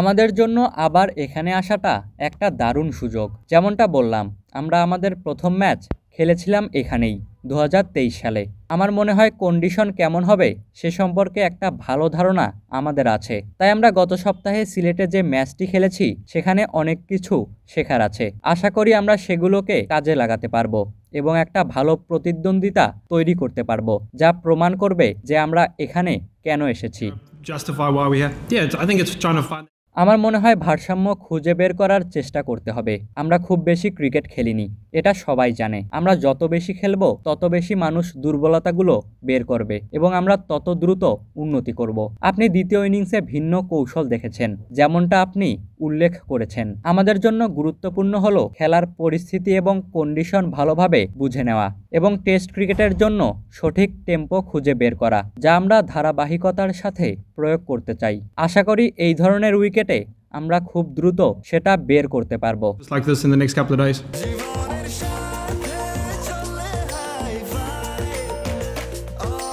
আমাদের জন্য আবার এখানে আসাটা একটা দারুণ সুযোগ। যেমনটা বললাম, আমরা আমাদের প্রথম ম্যাচ খেলেছিলাম এখানেই 2023 সালে। আমার মনে হয় কন্ডিশন কেমন হবে সে সম্পর্কে একটা ভালো ধারণা আমাদের আছে। তাই আমরা গত সপ্তাহে সিলেটে যে ম্যাচটি খেলেছি সেখানে অনেক কিছু শেখার আছে। আশা করি আমরা সেগুলোকে কাজে লাগাতে পারবো এবং একটা ভালো প্রতিদ্বন্দ্বিতা তৈরি করতে পারবো, যা প্রমাণ করবে যে আমরা এখানে কেন এসেছি। আমার মনে হয় ভারসাম্য খুঁজে বের করার চেষ্টা করতে হবে। আমরা খুব বেশি ক্রিকেট খেলিনি, এটা সবাই জানে। আমরা যত বেশি খেলবো তত বেশি মানুষ দুর্বলতাগুলো বের করবে এবং আমরা তত দ্রুত উন্নতি করব। আপনি দ্বিতীয় ইনিংসে ভিন্ন কৌশল দেখেছেন, যেমনটা আপনি উল্লেখ করেছেন। আমাদের জন্য গুরুত্বপূর্ণ হলো খেলার পরিস্থিতি এবং কন্ডিশন ভালোভাবে বুঝে নেওয়া এবং টেস্ট ক্রিকেটের জন্য সঠিক টেম্পো খুঁজে বের করা, যা আমরা ধারাবাহিকতার সাথে প্রয়োগ করতে চাই। আশা করি এই ধরনের উইকেটে আমরা খুব দ্রুত সেটা বের করতে পারবো।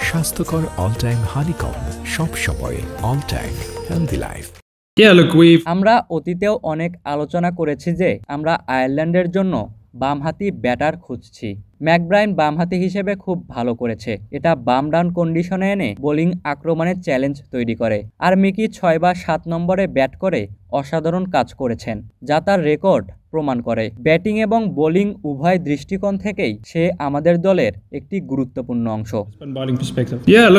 স্বাস্থ্যকর অল টাইম হানিকম, সব সময় অল টাইম হেলদি লাইফ। আমরা অতীতেও অনেক আলোচনা করেছি যে আমরা আয়ারল্যান্ডের জন্য বামহাতি ব্যাটার খুঁজছি। ম্যাকব্রাইন বামহাতি হিসেবে খুব ভালো করেছে। এটা বাম ডাউন কন্ডিশনে এনে বোলিং আক্রমণের চ্যালেঞ্জ তৈরি করে। আর মিকি 6 বা 7 নম্বরে ব্যাট করে অসাধারণ কাজ করেছেন, যা তার রেকর্ড প্রমাণ করে। ব্যাটিং এবং বোলিং উভয় দৃষ্টিকোণ থেকেই সে আমাদের দলের একটি গুরুত্বপূর্ণ অংশ।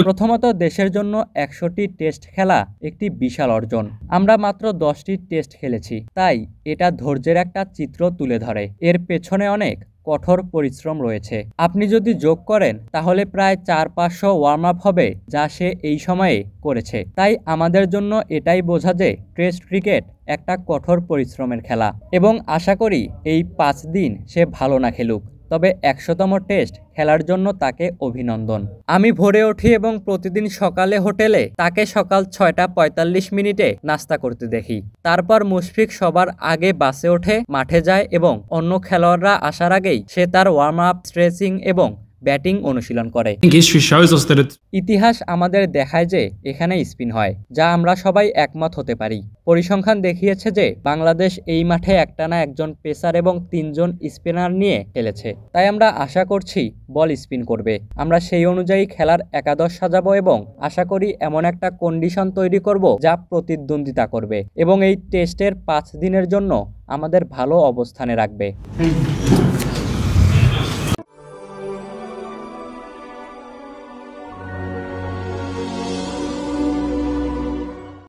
প্রথমত, দেশের জন্য 100টি টেস্ট খেলা একটি বিশাল অর্জন। আমরা মাত্র 10টি টেস্ট খেলেছি, তাই এটা ধৈর্যের একটা চিত্র তুলে ধরে। এর পেছনে অনেক কঠোর পরিশ্রম রয়েছে। আপনি যদি যোগ করেন তাহলে প্রায় 400-500 ওয়ার্ম আপ হবে, যা সে এই সময়ে করেছে। তাই আমাদের জন্য এটাই বোঝা যে টেস্ট ক্রিকেট একটা কঠোর পরিশ্রমের খেলা এবং আশা করি এই 5 দিন সে ভালো না খেলুক, তবে 100তম টেস্ট খেলার জন্য তাকে অভিনন্দন। আমি ভোরে উঠি এবং প্রতিদিন সকালে হোটেলে তাকে সকাল 6:45 নাস্তা করতে দেখি। তারপর মুশফিক সবার আগে বাসে ওঠে, মাঠে যায় এবং অন্য খেলোয়াড়রা আসার আগেই সে তার ওয়ার্ম আপ, স্ট্রেচিং এবং ব্যাটিং অনুশীলন করে। ইতিহাস আমাদের দেখায় যে এখানে স্পিন হয়, যা আমরা সবাই একমত হতে পারি। পরিসংখ্যান দেখিয়েছে যে বাংলাদেশ এই মাঠে একটানা একজন পেসার এবং 3 জন স্পিনার নিয়ে খেলেছে। তাই আমরা আশা করছি বল স্পিন করবে। আমরা সেই অনুযায়ী খেলার একাদশ সাজাবো এবং আশা করি এমন একটা কন্ডিশন তৈরি করব যা প্রতিদ্বন্দ্বিতা করবে এবং এই টেস্টের 5 দিনের জন্য আমাদের ভালো অবস্থানে রাখবে।